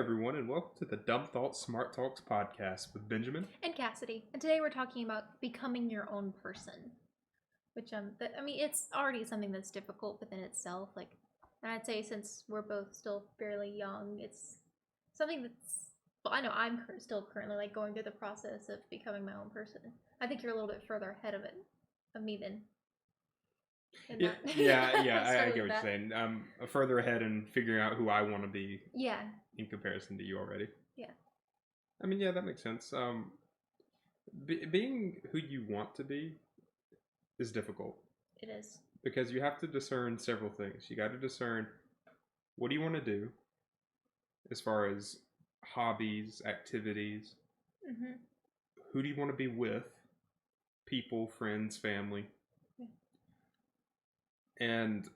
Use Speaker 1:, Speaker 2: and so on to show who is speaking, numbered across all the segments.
Speaker 1: everyone, and welcome to the Dumb Thoughts Smart Talks podcast with Benjamin.
Speaker 2: And Cassidy. And today we're talking about becoming your own person, which it's already something that's difficult within itself. And I'd say since we're both still fairly young, it's something that's. Well, I know I'm still currently going through the process of becoming my own person. I think you're a little bit further ahead of me than.
Speaker 1: Yeah, I get what you're saying. I'm further ahead in figuring out who I want to be.
Speaker 2: Yeah.
Speaker 1: In comparison to you already.
Speaker 2: Yeah.
Speaker 1: I mean, yeah, that makes sense. Being who you want to be is difficult.
Speaker 2: It is.
Speaker 1: Because you have to discern several things. You got to discern what do you want to do as far as hobbies, activities.
Speaker 2: Mm-hmm.
Speaker 1: Who do you want to be with? People, friends, family.
Speaker 2: Yeah.
Speaker 1: And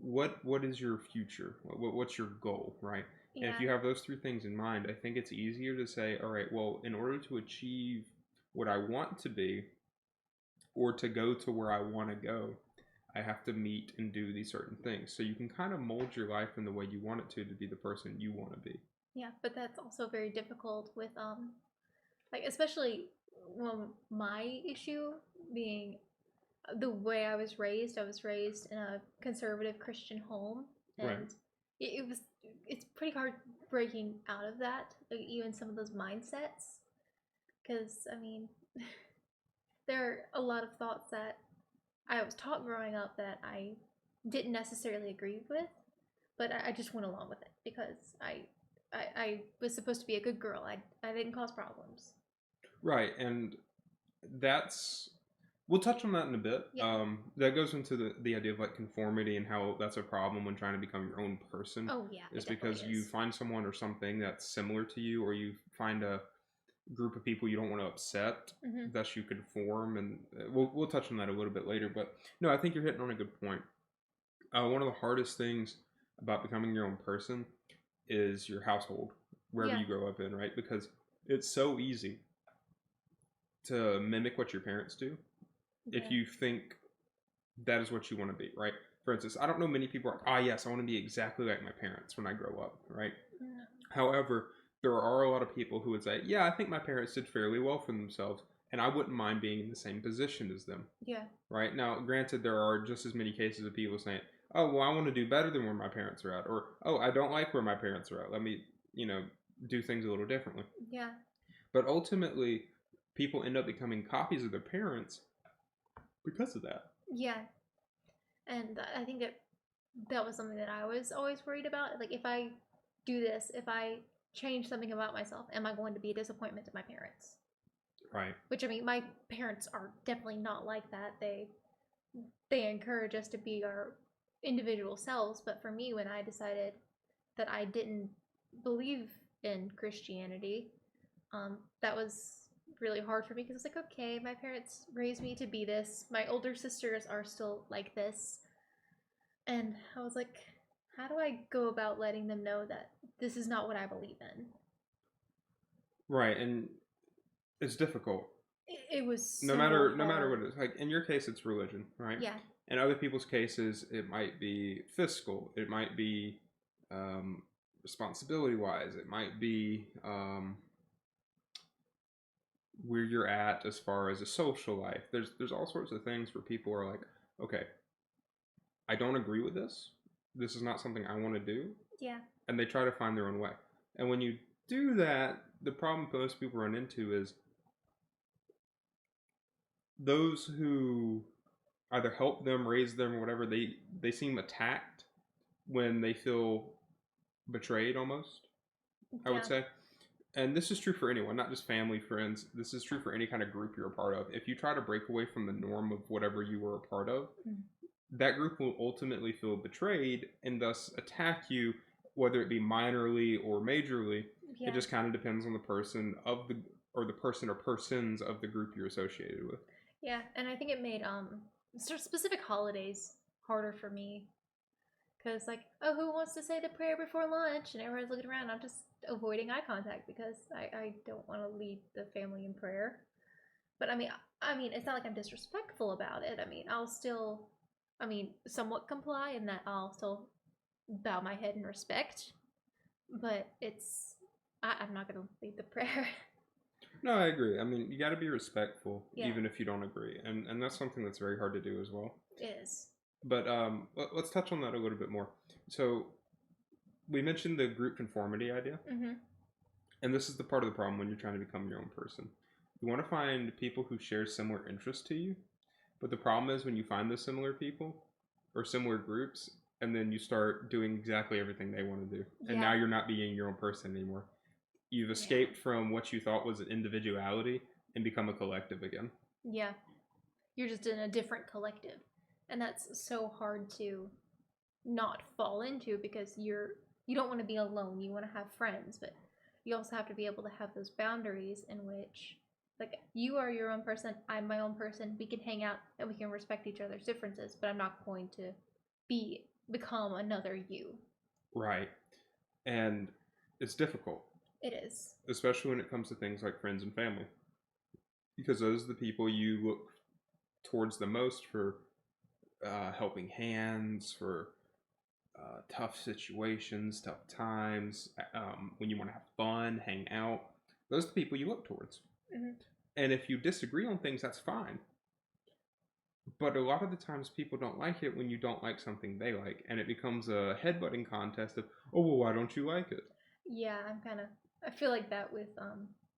Speaker 1: what is your future? What's your goal, right?
Speaker 2: Yeah.
Speaker 1: And if you have those three things in mind, I think it's easier to say, all right, well, in order to achieve what I want to be or to go to where I want to go, I have to meet and do these certain things. So you can kind of mold your life in the way you want it to be the person you want to be.
Speaker 2: Yeah, but that's also very difficult with especially my issue being the way I was raised in a conservative Christian home, and
Speaker 1: Right.
Speaker 2: it's pretty hard breaking out of that, like even some of those mindsets, because I mean, there are a lot of thoughts that I was taught growing up that I didn't necessarily agree with, but I just went along with it because I was supposed to be a good girl. I didn't cause problems.
Speaker 1: Right, and that's we'll touch on that in a bit.
Speaker 2: Yeah.
Speaker 1: That goes into the idea of conformity and how that's a problem when trying to become your own person.
Speaker 2: Oh yeah,
Speaker 1: Is because you find someone or something that's similar to you, or you find a group of people you don't want to upset.
Speaker 2: Mm-hmm.
Speaker 1: Thus, you conform, and we'll touch on that a little bit later. But no, I think you're hitting on a good point. One of the hardest things about becoming your own person is your household, wherever you grow up in, right? Because it's so easy to mimic what your parents do if you think that is what you want to be, right? For instance, I don't know many people are yes, I want to be exactly like my parents when I grow up, right?
Speaker 2: No.
Speaker 1: However, there are a lot of people who would say, yeah, I think my parents did fairly well for themselves, and I wouldn't mind being in the same position as them.
Speaker 2: Yeah.
Speaker 1: Right? Now, granted, there are just as many cases of people saying, oh, well, I want to do better than where my parents are at, or, oh, I don't like where my parents are at. Let me, do things a little differently.
Speaker 2: Yeah.
Speaker 1: But ultimately, people end up becoming copies of their parents because of that.
Speaker 2: Yeah. And I think that was something that I was always worried about. Like, if I do this, if I change something about myself, am I going to be a disappointment to my parents?
Speaker 1: Right.
Speaker 2: Which, I mean, my parents are definitely not like that. They encourage us to be our individual selves. But for me, when I decided that I didn't believe in Christianity, that was really hard for me because it's like, okay, my parents raised me to be this. My older sisters are still like this. And I was like, how do I go about letting them know that this is not what I believe in?
Speaker 1: Right, and it's difficult.
Speaker 2: It was
Speaker 1: no matter what it is. Like in your case, it's religion, right?
Speaker 2: Yeah.
Speaker 1: In other people's cases, it might be fiscal. It might be responsibility-wise. It might be where you're at as far as a social life. There's all sorts of things where people are like, okay, I don't agree with this. This is not something I want to do.
Speaker 2: Yeah.
Speaker 1: And they try to find their own way. And when you do that, the problem most people run into is those who either help them, raise them, or whatever, they seem attacked when they feel betrayed almost, I would say. And this is true for anyone, not just family, friends. This is true for any kind of group you're a part of. If you try to break away from the norm of whatever you were a part of, that group will ultimately feel betrayed and thus attack you, whether it be minorly or majorly. It just kind of depends on the person or the person or persons of the group you're associated with.
Speaker 2: Yeah, and I think it made specific holidays harder for me. Because, like, oh, who wants to say the prayer before lunch? And everyone's looking around. I'm just avoiding eye contact because I don't want to lead the family in prayer. But I mean, it's not like I'm disrespectful about it. I mean, I'll still, somewhat comply in that I'll still bow my head in respect. but I'm not gonna lead the prayer.
Speaker 1: No, I agree. I mean, you got to be respectful,
Speaker 2: Yeah.
Speaker 1: even if you don't agree, and that's something that's very hard to do as well.
Speaker 2: It is.
Speaker 1: But let's touch on that a little bit more. So we mentioned the group conformity idea,
Speaker 2: Mm-hmm.
Speaker 1: and this is the part of the problem when you're trying to become your own person. You want to find people who share similar interests to you, but the problem is when you find those similar people or similar groups, and then you start doing exactly everything they want to do, and now
Speaker 2: Yeah.
Speaker 1: you're not being your own person anymore. You've
Speaker 2: Yeah.
Speaker 1: escaped from what you thought was an individuality and become a collective again.
Speaker 2: Yeah. You're just in a different collective. And that's so hard to not fall into because you don't want to be alone. You want to have friends, but you also have to be able to have those boundaries in which like you are your own person, I'm my own person. We can hang out and we can respect each other's differences, but I'm not going to become another you.
Speaker 1: Right. And it's difficult,
Speaker 2: It is.
Speaker 1: especially when it comes to things like friends and family, because those are the people you look towards the most for helping hands, for tough situations, tough times, when you want to have fun, hang out. Those are the people you look towards.
Speaker 2: Mm-hmm.
Speaker 1: And if you disagree on things, that's fine. But a lot of the times people don't like it when you don't like something they like, and it becomes a headbutting contest of, oh, well, why don't you like it?
Speaker 2: Yeah, I feel like that with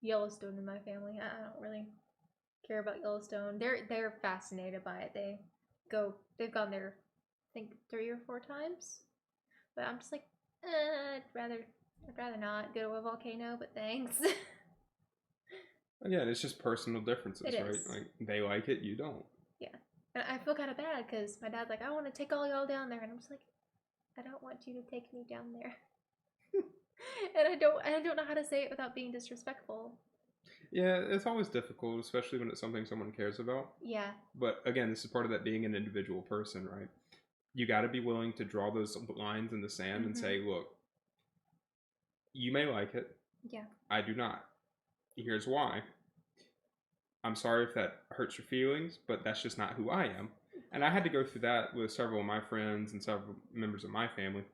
Speaker 2: Yellowstone in my family. I don't really care about Yellowstone. They're fascinated by it. They've gone there I think 3 or 4 times. But I'm just like, I'd rather not go to a volcano, but thanks.
Speaker 1: Again, it's just personal differences,
Speaker 2: It
Speaker 1: right?
Speaker 2: is.
Speaker 1: Like they like it, you don't.
Speaker 2: Yeah. And I feel kind of bad because my dad's like, I want to take all y'all down there, and I'm just like, I don't want you to take me down there. And I don't know how to say it without being disrespectful.
Speaker 1: Yeah, it's always difficult, especially when it's something someone cares about.
Speaker 2: Yeah.
Speaker 1: But again, this is part of that being an individual person, right? You got to be willing to draw those lines in the sand and say, look, you may like it.
Speaker 2: Yeah.
Speaker 1: I do not. Here's why. I'm sorry if that hurts your feelings, but that's just not who I am. And I had to go through that with several of my friends and several members of my family.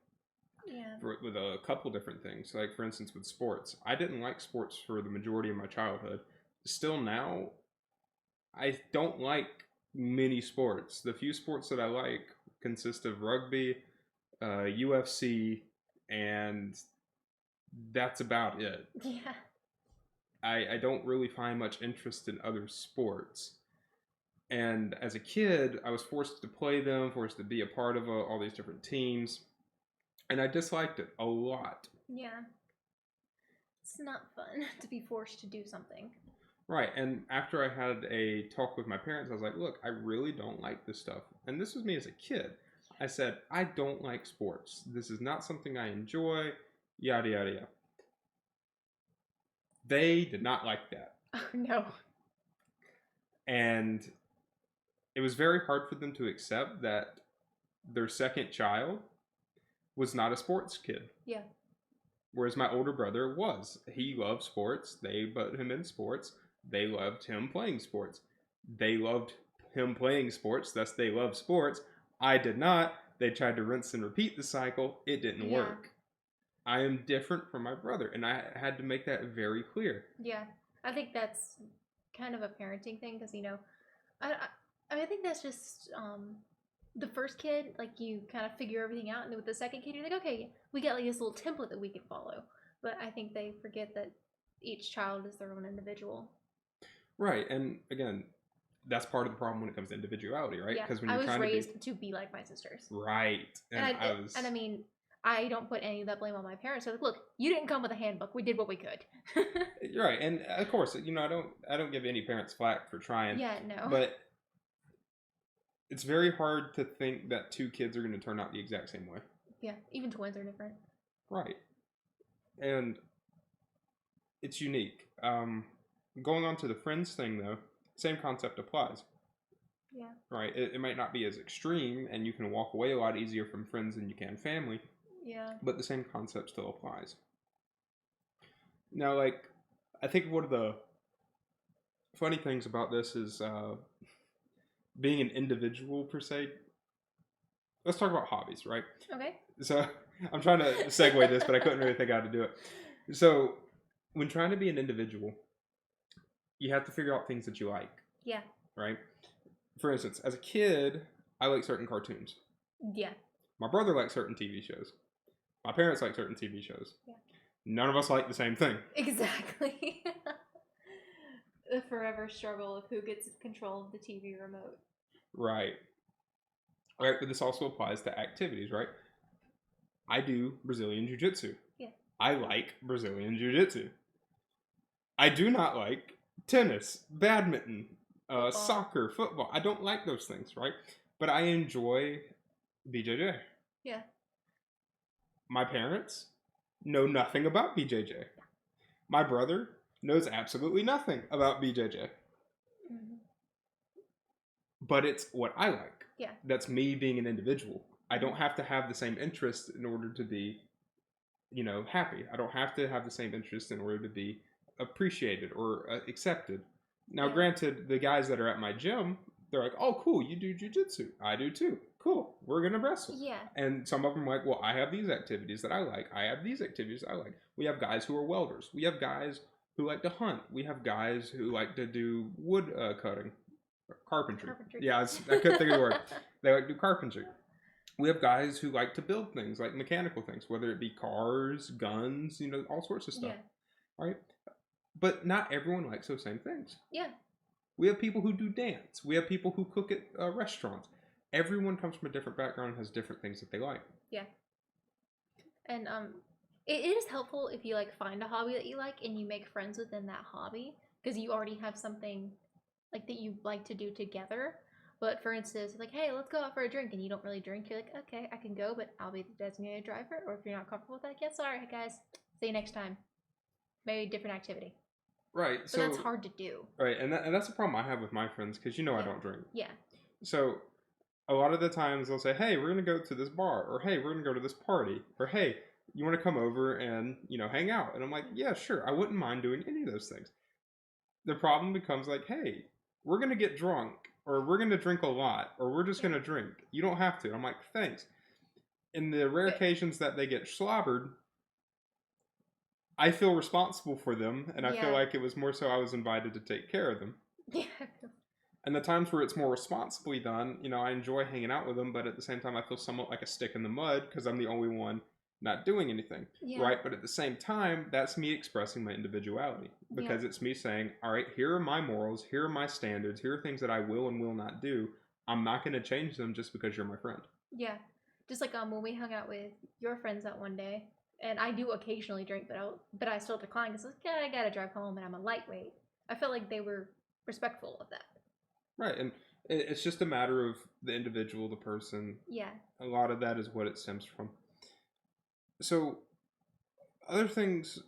Speaker 2: Yeah.
Speaker 1: With a couple different things. Like, for instance, with sports. I didn't like sports for the majority of my childhood. Still now, I don't like many sports. The few sports that I like consist of rugby, UFC, and that's about it.
Speaker 2: Yeah.
Speaker 1: I don't really find much interest in other sports. And as a kid, I was forced to play them, forced to be a part of all these different teams. And I disliked it a lot.
Speaker 2: Yeah. It's not fun to be forced to do something.
Speaker 1: Right. And after I had a talk with my parents, I was like, look, I really don't like this stuff. And this was me as a kid. I said, I don't like sports. This is not something I enjoy, yada, yada, yada. They did not like that.
Speaker 2: Oh, no.
Speaker 1: And it was very hard for them to accept that their second child was not a sports kid.
Speaker 2: Yeah.
Speaker 1: Whereas my older brother was. He loved sports. They put him in sports. They loved him playing sports. They loved him playing sports, thus they loved sports. I did not. They tried to rinse and repeat the cycle. It didn't work. I am different from my brother, and I had to make that very clear.
Speaker 2: Yeah. I think that's kind of a parenting thing because, I think that's just the first kid, like you kind of figure everything out, and with the second kid, you're like, okay, we got like this little template that we can follow. But I think they forget that each child is their own individual.
Speaker 1: Right, and again, that's part of the problem when it comes to individuality, right?
Speaker 2: Yeah,
Speaker 1: Because when
Speaker 2: I
Speaker 1: you're
Speaker 2: was
Speaker 1: trying
Speaker 2: raised to be like my sisters.
Speaker 1: Right,
Speaker 2: and I mean, I don't put any of that blame on my parents. So like, look, you didn't come with a handbook. We did what we could.
Speaker 1: You're right, and of course, I don't give any parents flack for trying.
Speaker 2: Yeah, no.
Speaker 1: But it's very hard to think that two kids are going to turn out the exact same way.
Speaker 2: Yeah, even twins are different.
Speaker 1: Right, and it's unique. Going on to the friends thing, though, same concept applies.
Speaker 2: Yeah.
Speaker 1: Right, it might not be as extreme, and you can walk away a lot easier from friends than you can family.
Speaker 2: Yeah.
Speaker 1: But the same concept still applies. Now, like, I think one of the funny things about this is being an individual, per se. let's talk about hobbies, right?
Speaker 2: Okay.
Speaker 1: So I'm trying to segue this, but I couldn't really think how to do it. So when trying to be an individual, you have to figure out things that you like,
Speaker 2: Yeah.
Speaker 1: right? For instance, as a kid, I like certain cartoons.
Speaker 2: Yeah.
Speaker 1: My brother likes certain TV shows. My parents like certain TV shows.
Speaker 2: Yeah.
Speaker 1: None of us like the same thing.
Speaker 2: Exactly. The forever struggle of who gets control of the TV remote.
Speaker 1: Right. Right, but this also applies to activities, right? I do Brazilian Jiu Jitsu.
Speaker 2: Yeah.
Speaker 1: I like Brazilian Jiu Jitsu. I do not like tennis, badminton, soccer, football. I don't like those things, right? But I enjoy BJJ.
Speaker 2: Yeah.
Speaker 1: My parents know nothing about BJJ. My brother knows absolutely nothing about BJJ.
Speaker 2: Mm-hmm.
Speaker 1: But it's what I like.
Speaker 2: Yeah.
Speaker 1: That's me being an individual. I don't have to have the same interest in order to be, happy. I don't have to have the same interest in order to be appreciated or accepted. Now,
Speaker 2: Yeah.
Speaker 1: granted, the guys that are at my gym, they're like, "Oh, cool, you do jujitsu. I do too. Cool, we're gonna wrestle."
Speaker 2: Yeah.
Speaker 1: And some of them are like, "Well, I have these activities that I like. I have these activities I like." We have guys who are welders. We have guys who like to hunt. We have guys who like to do wood cutting, carpentry. Yeah, I couldn't think of the word. They like to do carpentry. We have guys who like to build things, like mechanical things, whether it be cars, guns, all sorts of stuff.
Speaker 2: Yeah.
Speaker 1: Right? But not everyone likes those same things.
Speaker 2: Yeah.
Speaker 1: We have people who do dance. We have people who cook at restaurants. Everyone comes from a different background and has different things that they like.
Speaker 2: Yeah. And it is helpful if you like find a hobby that you like and you make friends within that hobby because you already have something like that you like to do together. But for instance, like, hey, let's go out for a drink, and you don't really drink, you're like, okay, I can go, but I'll be the designated driver. Or if you're not comfortable with that, yeah, sorry, guys. See you next time. Maybe a different activity.
Speaker 1: Right.
Speaker 2: But that's hard to do.
Speaker 1: Right, and that's the problem I have with my friends because I don't drink.
Speaker 2: Yeah.
Speaker 1: So a lot of the times they'll say, "Hey, we're gonna go to this bar," or "Hey, we're gonna go to this party," or "Hey, you want to come over and hang out?" And I'm like, "Yeah, sure. I wouldn't mind doing any of those things." The problem becomes like, "Hey, we're gonna get drunk, or we're gonna drink a lot, or we're just gonna drink. You don't have to." I'm like, "Thanks." In the rare occasions that they get slobbered, I feel responsible for them, and I feel like it was more so I was invited to take care of them.
Speaker 2: Yeah.
Speaker 1: And the times where it's more responsibly done, I enjoy hanging out with them, but at the same time, I feel somewhat like a stick in the mud because I'm the only one not doing anything, right? But at the same time, that's me expressing my individuality because it's me saying, all right, here are my morals, here are my standards, here are things that I will and will not do. I'm not going to change them just because you're my friend.
Speaker 2: Yeah. Just like when we hung out with your friends that one day, and I do occasionally drink, but I still decline because I gotta drive home and I'm a lightweight. I felt like they were respectful of that.
Speaker 1: Right, and it's just a matter of the individual, the person.
Speaker 2: Yeah.
Speaker 1: A lot of that is what it stems from. So, other things,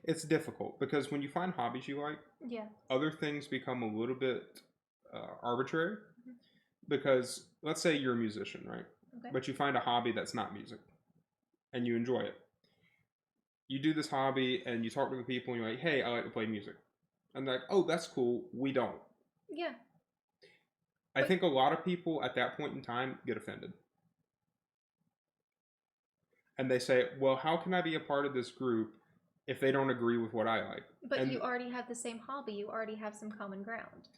Speaker 1: it's difficult because when you find hobbies you like, other things become a little bit arbitrary. Mm-hmm. Because let's say you're a musician, right? Okay. But you find a hobby that's not music, and you enjoy it. You do this hobby, and you talk to the people, and you're like, "Hey, I like to play music," and they're like, "Oh, that's cool. We don't."
Speaker 2: Yeah.
Speaker 1: I think a lot of people at that point in time get offended. And they say, well, how can I be a part of this group if they don't agree with what I like?
Speaker 2: But you already have the same hobby. You already have some common ground.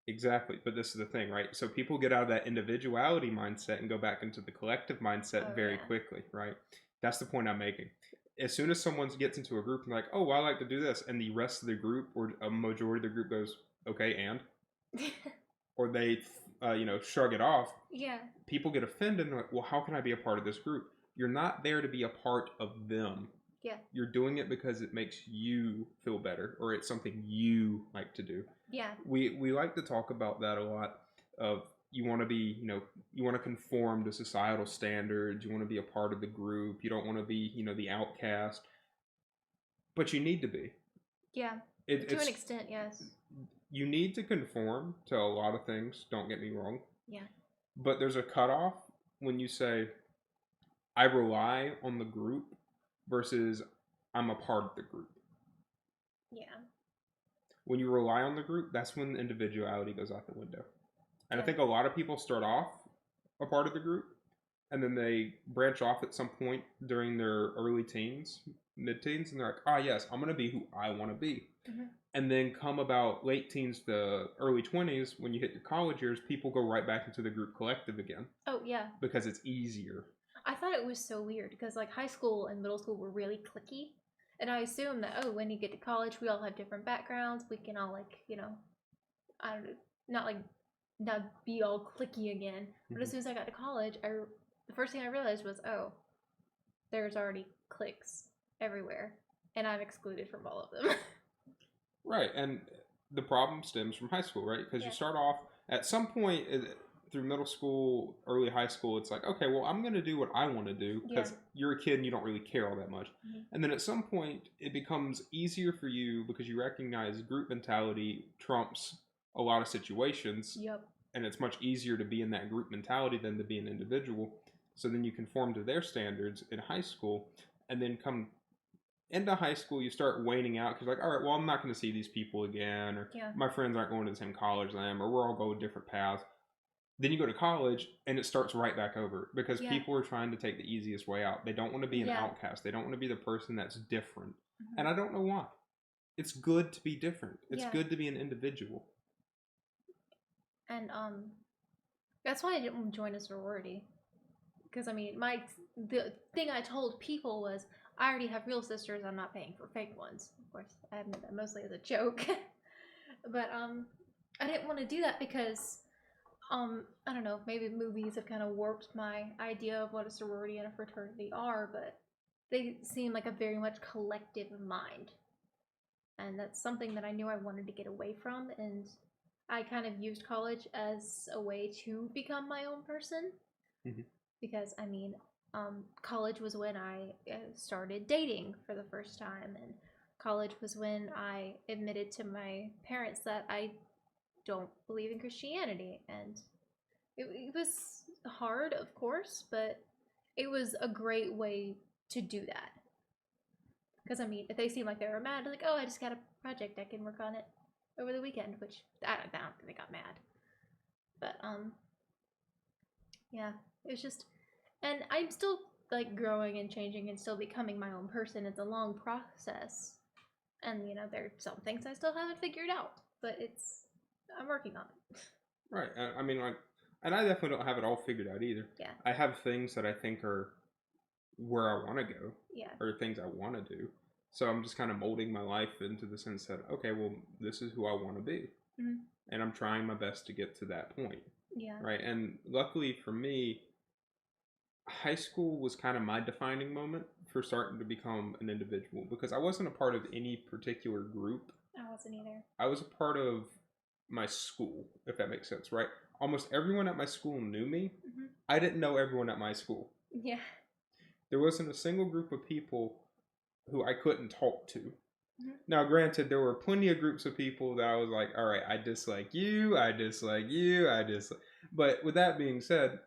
Speaker 1: Exactly. But this is the thing, right? So people get out of that individuality mindset and go back into the collective mindset very quickly, right? That's the point I'm making. As soon as someone gets into a group and like, oh, well, I like to do this, and the rest of the group or a majority of the group goes, okay, and? Or they, shrug it off.
Speaker 2: Yeah.
Speaker 1: People get offended and like, well, how can I be a part of this group? You're not there to be a part of them.
Speaker 2: Yeah.
Speaker 1: You're doing it because it makes you feel better or it's something you like to do.
Speaker 2: Yeah.
Speaker 1: We like to talk about that a lot of you want to be, you want to conform to societal standards. You want to be a part of the group. You don't want to be, the outcast. But you need to be.
Speaker 2: Yeah. To an extent, yes.
Speaker 1: You need to conform to a lot of things. Don't get me wrong.
Speaker 2: Yeah.
Speaker 1: But there's a cutoff when you say, I rely on the group versus I'm a part of the group.
Speaker 2: Yeah.
Speaker 1: When you rely on the group, that's when individuality goes out the window. And I think a lot of people start off a part of the group, and then they branch off at some point during their early teens, mid-teens, and they're like, "Ah, yes, I'm gonna be who I want to be."
Speaker 2: Mhm.
Speaker 1: And then come about late teens to early 20s, when you hit your college years, people go right back into the group collective again
Speaker 2: Oh yeah.
Speaker 1: because it's easier.
Speaker 2: I thought it was so weird because like high school and middle school were really cliquey, and I assumed that when you get to college, we all have different backgrounds. We can all like I don't know, not like not be all cliquey again. But as
Speaker 1: Mhm.
Speaker 2: soon as I got to college, the first thing I realized was, oh, there's already cliques everywhere, and I'm excluded from all of them.
Speaker 1: Right, and the problem stems from high school, right? Because you
Speaker 2: Yeah.
Speaker 1: start off at some point through middle school, early high school. It's like, okay, well, I'm going to do what I want to do
Speaker 2: Yeah.
Speaker 1: because you're a kid and you don't really care all that much.
Speaker 2: Mhm.
Speaker 1: And then at some point, it becomes easier for you because you recognize group mentality trumps a lot of situations,
Speaker 2: Yep.
Speaker 1: and it's much easier to be in that group mentality than to be an individual. So then you conform to their standards in high school, and then come into high school, you start waning out because, like, all right, well, I'm not going to see these people again, or
Speaker 2: Yeah.
Speaker 1: my friends aren't going to the same college as I am, or we're all going different paths. Then you go to college, and it starts right back over because
Speaker 2: Yeah.
Speaker 1: people are trying to take the easiest way out. They don't want to be an
Speaker 2: Yeah.
Speaker 1: outcast. They don't want to be the person that's different.
Speaker 2: Mhm.
Speaker 1: And I don't know why. It's good to be different. It's
Speaker 2: Yeah.
Speaker 1: good to be an individual.
Speaker 2: And that's why I didn't join a sorority. Because I mean, the thing I told people was I already have real sisters. I'm not paying for fake ones. Of course, I admit that mostly as a joke. But I didn't want to do that because I don't know. Maybe movies have kind of warped my idea of what a sorority and a fraternity are, but they seem like a very much collective mind, and that's something that I knew I wanted to get away from. And I kind of used college as a way to become my own person.
Speaker 1: Mhm.
Speaker 2: Because I mean, college was when I started dating for the first time, and college was when I admitted to my parents that I don't believe in Christianity, and it was hard, of course, but it was a great way to do that. Because I mean, if they seem like they were mad, like, oh, I just got a project, I can work on it over the weekend, which I don't think they got mad, but yeah, it was just, and I'm still like growing and changing and still becoming my own person. It's a long process, and there are some things I still haven't figured out, but I'm working on it.
Speaker 1: Right. I mean, like, and I definitely don't have it all figured out either.
Speaker 2: Yeah.
Speaker 1: I have things that I think are where I want to go,
Speaker 2: Yeah.
Speaker 1: or things I want to do. So I'm just kind of molding my life into the sense that, okay, well, this is who I want to be.
Speaker 2: Mhm.
Speaker 1: And I'm trying my best to get to that point.
Speaker 2: Yeah.
Speaker 1: Right. And luckily for me, high school was kind of my defining moment for starting to become an individual because I wasn't a part of any particular group.
Speaker 2: I wasn't either.
Speaker 1: I was a part of my school, if that makes sense, right? Almost everyone at my school knew me.
Speaker 2: Mhm.
Speaker 1: I didn't know everyone at my school.
Speaker 2: Yeah.
Speaker 1: There wasn't a single group of people who I couldn't talk to.
Speaker 2: Mhm.
Speaker 1: Now, granted, there were plenty of groups of people that I was like, all right, I dislike you, I dislike you, I dislike. But with that being said,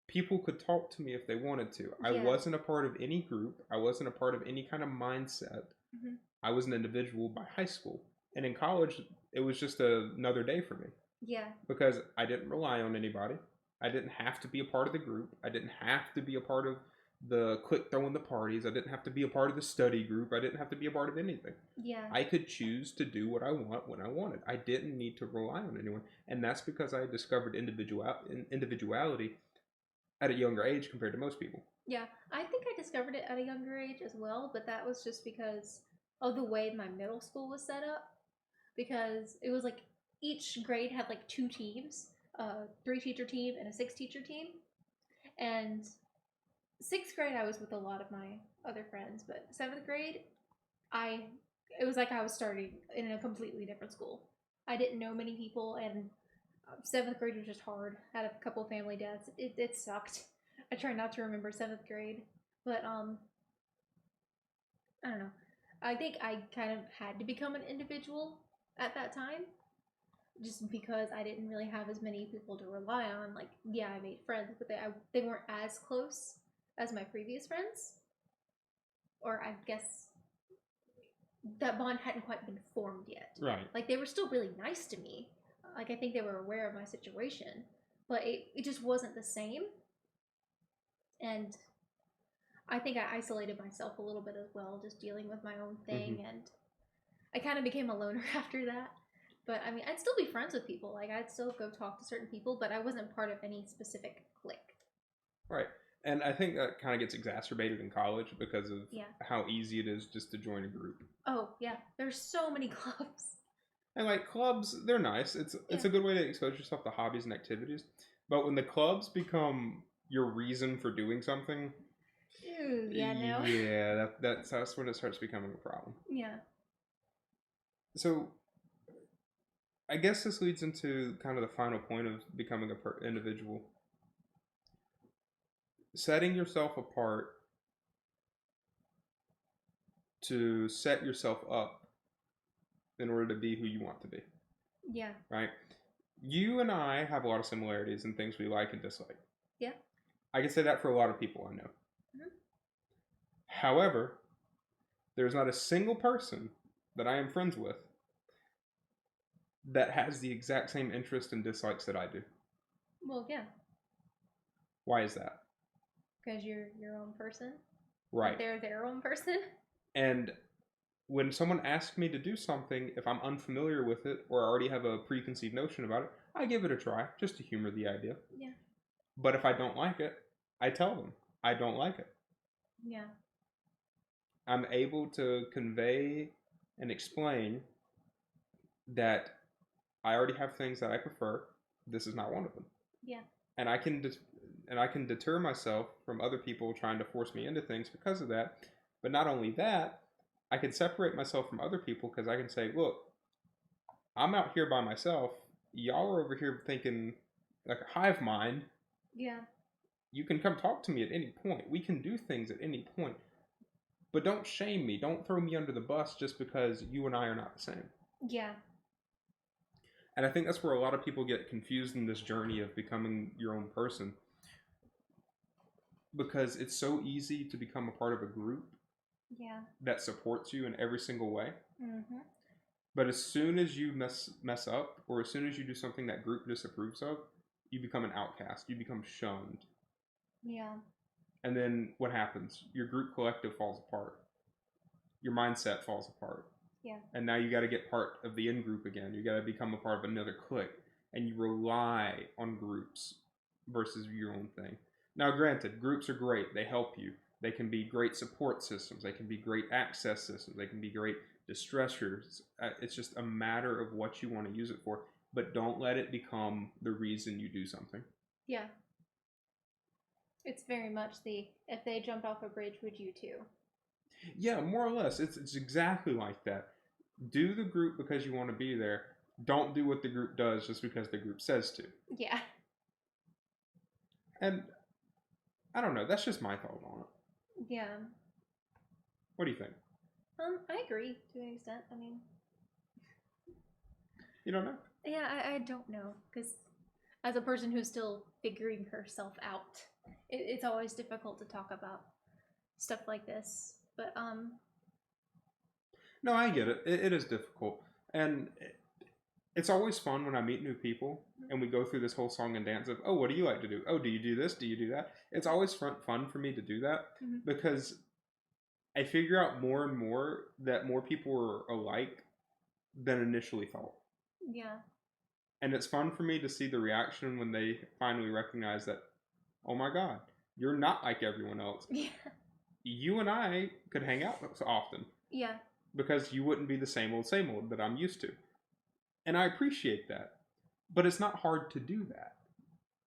Speaker 1: people could talk to me if they wanted to. I
Speaker 2: Yeah.
Speaker 1: wasn't a part of any group, I wasn't a part of any kind of mindset.
Speaker 2: Mhm.
Speaker 1: I was an individual by high school. And in college, it was just another day for me
Speaker 2: Yeah.
Speaker 1: because I didn't rely on anybody. I didn't have to be a part of the group. I didn't have to be a part of the clique throwing the parties. I didn't have to be a part of the study group. I didn't have to be a part of anything.
Speaker 2: Yeah.
Speaker 1: I could choose to do what I want when I wanted. I didn't need to rely on anyone. And that's because I discovered individuality at a younger age compared to most people.
Speaker 2: Yeah, I think I discovered it at a younger age as well, but that was just because of the way my middle school was set up. Because it was like each grade had like two teams, a 3-teacher team and a 6-teacher team. And 6th grade, I was with a lot of my other friends, but 7th grade, it was like I was starting in a completely different school. I didn't know many people, and 7th grade was just hard. Had a couple family deaths. It sucked. I try not to remember 7th grade, but I don't know. I think I kind of had to become an individual at that time, just because I didn't really have as many people to rely on. Like, yeah, I made friends, but they weren't as close as my previous friends, or I guess that bond hadn't quite been formed yet.
Speaker 1: Right.
Speaker 2: Like, they were still really nice to me. Like, I think they were aware of my situation, but it just wasn't the same. And I think I isolated myself a little bit as well, just dealing with my own thing, and I kind of became a loner after that. But I mean, I'd still be friends with people. Like, I'd still go talk to certain people, but I wasn't part of any specific clique.
Speaker 1: Right. And I think that kind of gets exacerbated in college because of
Speaker 2: Yeah.
Speaker 1: how easy it is just to join a group.
Speaker 2: Oh, yeah. There's so many clubs.
Speaker 1: And like clubs, they're nice. It's a good way to expose yourself to hobbies and activities. But when the clubs become your reason for doing something,
Speaker 2: Ew, yeah, no.
Speaker 1: Yeah, that's when it starts becoming a problem.
Speaker 2: Yeah.
Speaker 1: So I guess this leads into kind of the final point of becoming an individual. Setting yourself apart to set yourself up in order to be who you want to be.
Speaker 2: Yeah.
Speaker 1: Right? You and I have a lot of similarities in things we like and dislike.
Speaker 2: Yeah.
Speaker 1: I can say that for a lot of people I know.
Speaker 2: Mm-hmm.
Speaker 1: However, there's not a single person that I am friends with that has the exact same interest and dislikes that I do.
Speaker 2: Well, yeah.
Speaker 1: Why is that?
Speaker 2: Because you're your own person.
Speaker 1: Right.
Speaker 2: They're their own person.
Speaker 1: And when someone asks me to do something, if I'm unfamiliar with it or already have a preconceived notion about it, I give it a try just to humor the idea.
Speaker 2: Yeah.
Speaker 1: But if I don't like it, I tell them I don't like it.
Speaker 2: Yeah.
Speaker 1: I'm able to convey and explain that I already have things that I prefer. This is not one of them.
Speaker 2: Yeah.
Speaker 1: And I can deter myself from other people trying to force me into things because of that. But not only that, I can separate myself from other people because I can say, look, I'm out here by myself. Y'all are over here thinking like a hive mind.
Speaker 2: Yeah.
Speaker 1: You can come talk to me at any point. We can do things at any point. But don't shame me. Don't throw me under the bus just because you and I are not the same.
Speaker 2: Yeah.
Speaker 1: And I think that's where a lot of people get confused in this journey of becoming your own person. Because it's so easy to become a part of a group that supports you in every single way.
Speaker 2: Mm-hmm.
Speaker 1: But as soon as you mess up, or as soon as you do something that group disapproves of, you become an outcast. You become shunned.
Speaker 2: Yeah.
Speaker 1: And then what happens? Your group collective falls apart. Your mindset falls apart.
Speaker 2: Yeah.
Speaker 1: And now you got to get part of the in-group again. You got to become a part of another clique. And you rely on groups versus your own thing. Now, granted, groups are great. They help you. They can be great support systems. They can be great access systems. They can be great distressors. It's just a matter of what you want to use it for. But don't let it become the reason you do something.
Speaker 2: Yeah. It's very much if they jumped off a bridge, would you too?
Speaker 1: Yeah, more or less. It's exactly like that. Do the group because you want to be there. Don't do what the group does just because the group says to.
Speaker 2: Yeah.
Speaker 1: And I don't know. That's just my thought on it.
Speaker 2: Yeah.
Speaker 1: What do you think?
Speaker 2: I agree to an extent. I mean,
Speaker 1: you don't know?
Speaker 2: Yeah, I don't know, because as a person who's still figuring herself out, it's always difficult to talk about stuff like this. But
Speaker 1: no, I get it. It is difficult, and it's always fun when I meet new people and we go through this whole song and dance of, oh, what do you like to do? Oh, do you do this? Do you do that? It's always fun for me to do that because I figure out more and more that more people are alike than initially thought.
Speaker 2: Yeah.
Speaker 1: And it's fun for me to see the reaction when they finally recognize that, oh my God, you're not like everyone else.
Speaker 2: Yeah.
Speaker 1: You and I could hang out so often.
Speaker 2: Yeah.
Speaker 1: Because you wouldn't be the same old that I'm used to. And I appreciate that. But it's not hard to do that.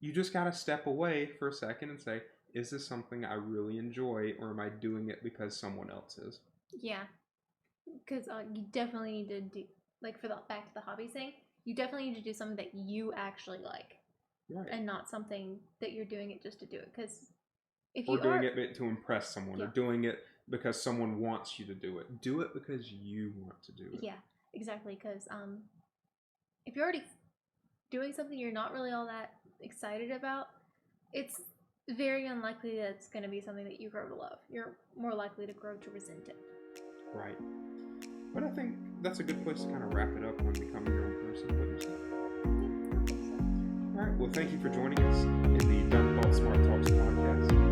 Speaker 1: You just got to step away for a second and say, is this something I really enjoy, or am I doing it because someone else is?
Speaker 2: Yeah. Because you definitely need to do, like, back to the hobby thing, you definitely need to do something that you actually like.
Speaker 1: Right.
Speaker 2: And not something that you're doing it just to do it. Because if
Speaker 1: you doing it to impress someone, or doing it because someone wants you to do it. Do it because you want to do it.
Speaker 2: Yeah, exactly. Because if you're already doing something you're not really all that excited about, it's very unlikely that it's going to be something that you grow to love. You're more likely to grow to resent it.
Speaker 1: Right. But I think that's a good place to kind of wrap it up on becoming your own person. What do you say?
Speaker 2: Yeah, I think so.
Speaker 1: All right. Well, thank you for joining us in the Dumb Thought Smart Talks podcast.